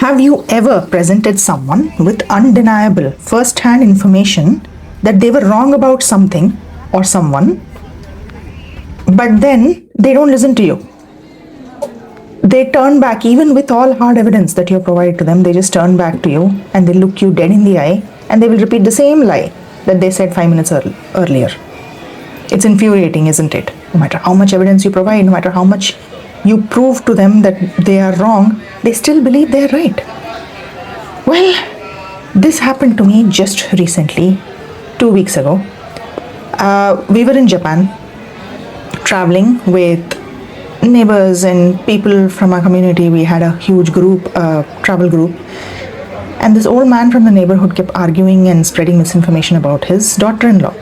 Have you ever presented someone with undeniable first-hand information that they were wrong about something or someone, but then they don't listen to you? They turn back, even with all hard evidence that you have provided to them, they just turn back to you and they look you dead in the eye and they will repeat the same lie that they said 5 minutes earlier. It's infuriating, isn't it? No matter how much evidence you provide, no matter how much you prove to them that they are wrong, they still believe they are right. Well, this happened to me just recently, 2 weeks ago. We were in Japan, traveling with neighbors and people from our community. We had a huge group, travel group. And this old man from the neighborhood kept arguing and spreading misinformation about his daughter-in-law.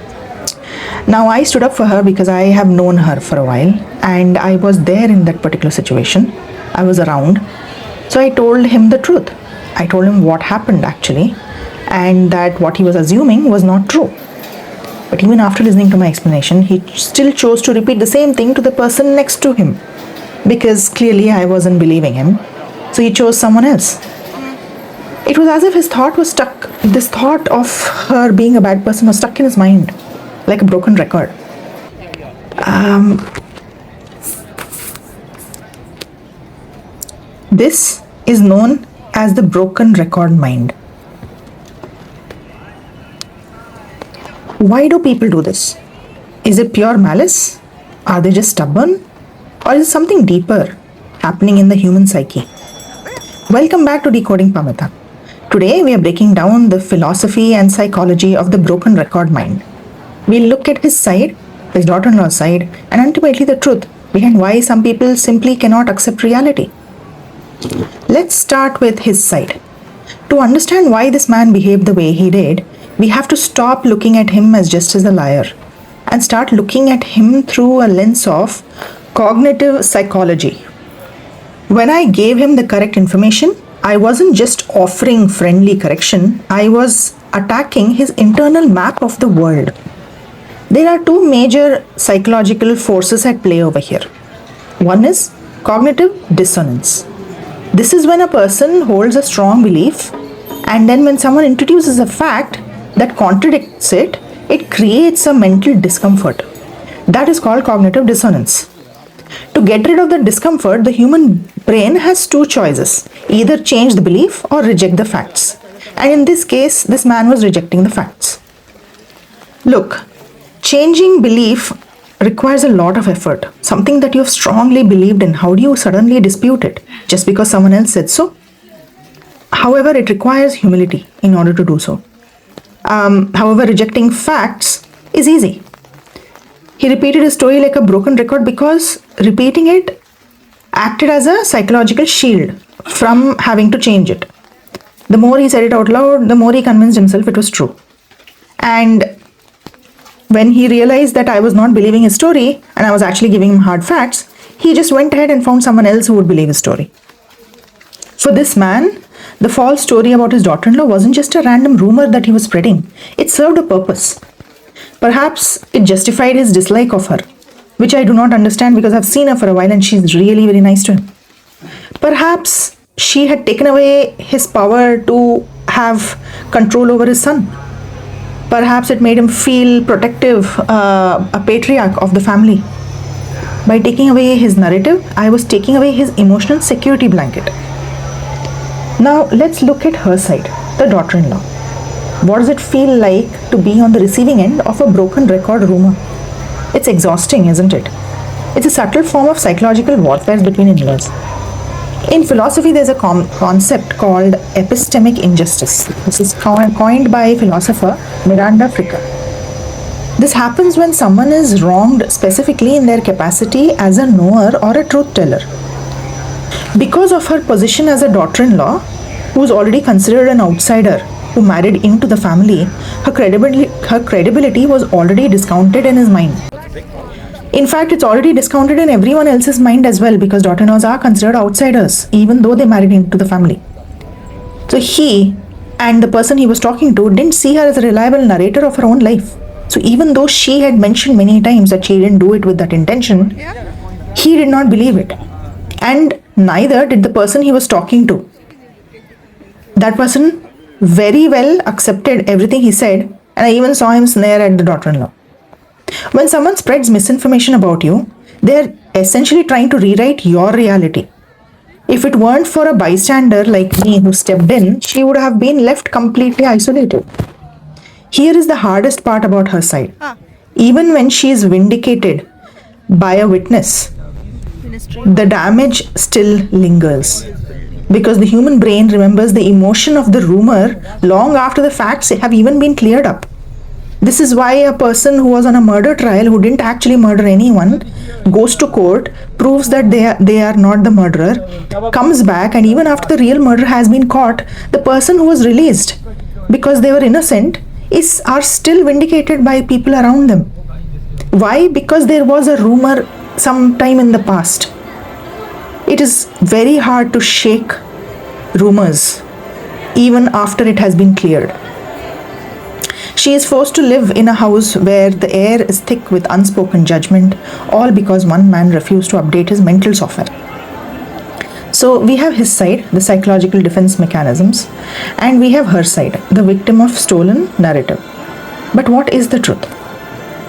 Now, I stood up for her because I have known her for a while and I was there in that particular situation. I was around. So I told him the truth. I told him what happened actually, and that what he was assuming was not true. But even after listening to my explanation, he still chose to repeat the same thing to the person next to him because clearly I wasn't believing him. So he chose someone else. It was as if his thought was stuck. This thought of her being a bad person was stuck in his mind, like a broken record. This is known as the broken record mind. Why do people do this? Is it pure malice? Are they just stubborn? Or is it something deeper happening in the human psyche? Welcome back to Decoding Pamita. Today we are breaking down the philosophy and psychology of the broken record mind. We'll look at his side, his daughter-in-law's side, and ultimately the truth behind why some people simply cannot accept reality. Let's start with his side. To understand why this man behaved the way he did, we have to stop looking at him as just as a liar and start looking at him through a lens of cognitive psychology. When I gave him the correct information, I wasn't just offering friendly correction, I was attacking his internal map of the world. There are two major psychological forces at play over here. One is cognitive dissonance. This is when a person holds a strong belief and then when someone introduces a fact that contradicts it, it creates a mental discomfort. That is called cognitive dissonance. To get rid of the discomfort, the human brain has two choices: either change the belief or reject the facts. And in this case, this man was rejecting the facts. Look, changing belief requires a lot of effort. Something that you have strongly believed in, how do you suddenly dispute it just because someone else said so? However, it requires humility in order to do so. However, rejecting facts is easy. He repeated his story like a broken record because repeating it acted as a psychological shield from having to change it. The more he said it out loud, the more he convinced himself it was true. And when he realized that I was not believing his story and I was actually giving him hard facts, he just went ahead and found someone else who would believe his story. For this man, the false story about his daughter-in-law wasn't just a random rumor that he was spreading. It served a purpose. Perhaps it justified his dislike of her, which I do not understand because I've seen her for a while and she's really very nice to him. Perhaps she had taken away his power to have control over his son. Perhaps it made him feel protective, a patriarch of the family. By taking away his narrative, I was taking away his emotional security blanket. Now let's look at her side, the daughter-in-law. What does it feel like to be on the receiving end of a broken record rumor? It's exhausting, isn't it? It's a subtle form of psychological warfare between in-laws. In philosophy, there's a concept called epistemic injustice. This is coined by philosopher Miranda Fricker. This happens when someone is wronged specifically in their capacity as a knower or a truth teller. Because of her position as a daughter-in-law, who is already considered an outsider, who married into the family, her credibility was already discounted in his mind. In fact, it's already discounted in everyone else's mind as well because daughter-in-laws are considered outsiders even though they married into the family. So he and the person he was talking to didn't see her as a reliable narrator of her own life. So even though she had mentioned many times that she didn't do it with that intention, he did not believe it. And neither did the person he was talking to. That person very well accepted everything he said, and I even saw him snare at the daughter-in-law. When someone spreads misinformation about you, they're essentially trying to rewrite your reality. If it weren't for a bystander like me who stepped in, she would have been left completely isolated. Here is the hardest part about her side. Even when she is vindicated by a witness, the damage still lingers. Because the human brain remembers the emotion of the rumor long after the facts have even been cleared up. This is why a person who was on a murder trial who didn't actually murder anyone goes to court, proves that they are not the murderer, comes back, and even after the real murderer has been caught, the person who was released because they were innocent are still vindicated by people around them. Why? Because there was a rumor sometime in the past. It is very hard to shake rumors even after it has been cleared. She is forced to live in a house where the air is thick with unspoken judgment, all because one man refused to update his mental software. So we have his side, the psychological defense mechanisms, and we have her side, the victim of stolen narrative. But what is the truth?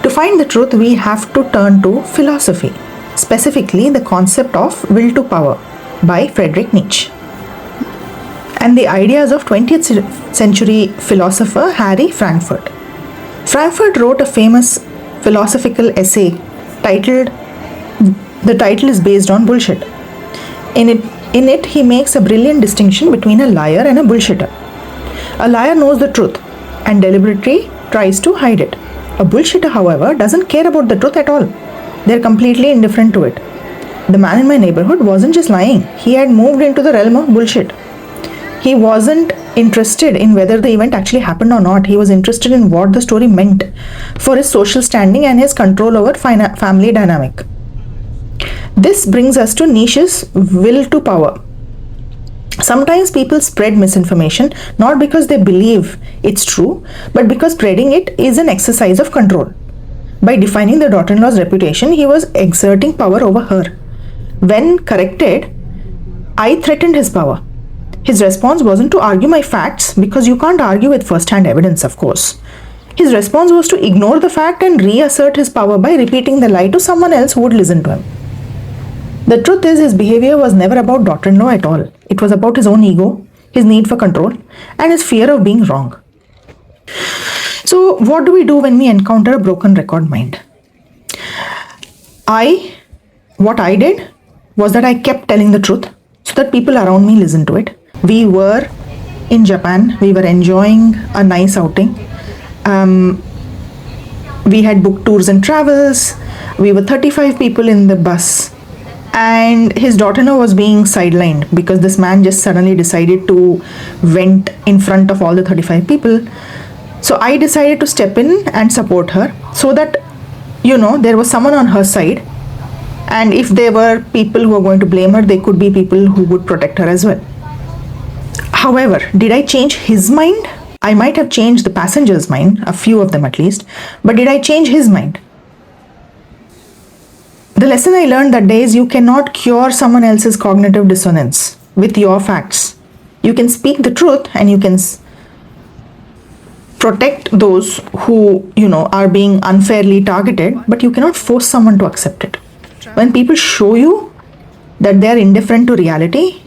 To find the truth, we have to turn to philosophy, specifically the concept of will to power by Friedrich Nietzsche, and the ideas of 20th century philosopher Harry Frankfurt. Frankfurt wrote a famous philosophical essay titled, the title is based on bullshit. In it, he makes a brilliant distinction between a liar and a bullshitter. A liar knows the truth and deliberately tries to hide it. A bullshitter, however, doesn't care about the truth at all. They're completely indifferent to it. The man in my neighborhood wasn't just lying, he had moved into the realm of bullshit. He wasn't interested in whether the event actually happened or not. He was interested in what the story meant for his social standing and his control over family dynamic. This brings us to Nietzsche's will to power. Sometimes people spread misinformation not because they believe it's true, but because spreading it is an exercise of control. By defining the daughter-in-law's reputation, he was exerting power over her. When corrected, I threatened his power. His response wasn't to argue my facts, because you can't argue with first-hand evidence, of course. His response was to ignore the fact and reassert his power by repeating the lie to someone else who would listen to him. The truth is, his behavior was never about daughter-in-law at all. It was about his own ego, his need for control, and his fear of being wrong. So, what do we do when we encounter a broken record mind? What I did was that I kept telling the truth so that people around me listened to it. We were in Japan. We were enjoying a nice outing. We had booked tours and travels. We were 35 people in the bus. And his daughter-in-law was being sidelined because this man just suddenly decided to vent in front of all the 35 people. So I decided to step in and support her so that, there was someone on her side. And if there were people who were going to blame her, they could be people who would protect her as well. However, did I change his mind? I might have changed the passenger's mind, a few of them at least, but did I change his mind? The lesson I learned that day is you cannot cure someone else's cognitive dissonance with your facts. You can speak the truth and you can protect those who, are being unfairly targeted, but you cannot force someone to accept it. When people show you that they are indifferent to reality,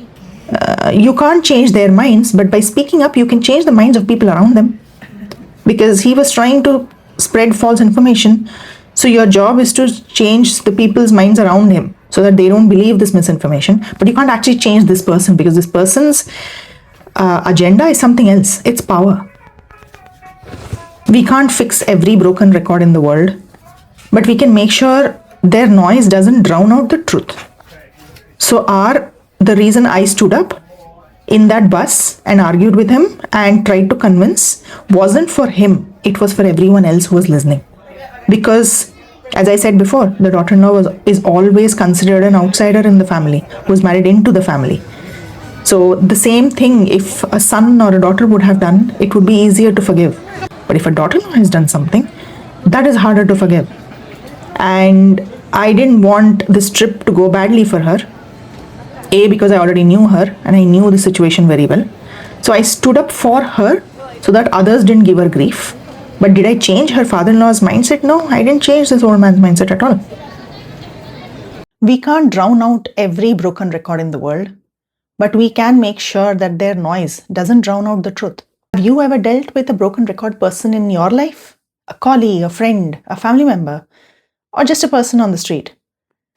you can't change their minds, but by speaking up, you can change the minds of people around them. Because he was trying to spread false information, so your job is to change the people's minds around him so that they don't believe this misinformation. But you can't actually change this person because this person's agenda is something else. It's power. We can't fix every broken record in the world, but we can make sure their noise doesn't drown out the truth. So the reason I stood up in that bus and argued with him and tried to convince wasn't for him. It was for everyone else who was listening. Because, as I said before, the daughter-in-law is always considered an outsider in the family, who is married into the family. So the same thing, if a son or a daughter would have done, it would be easier to forgive. But if a daughter-in-law has done something, that is harder to forgive. And I didn't want this trip to go badly for her. A, because I already knew her and I knew the situation very well. So I stood up for her so that others didn't give her grief. But did I change her father-in-law's mindset? No, I didn't change this old man's mindset at all. We can't drown out every broken record in the world, but we can make sure that their noise doesn't drown out the truth. Have you ever dealt with a broken record person in your life? A colleague, a friend, a family member, or just a person on the street?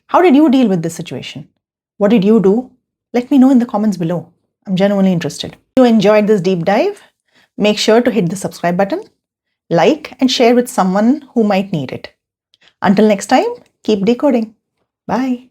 How did you deal with this situation? What did you do? Let me know in the comments below. I'm genuinely interested. If you enjoyed this deep dive, make sure to hit the subscribe button, like and share with someone who might need it. Until next time, keep decoding. Bye.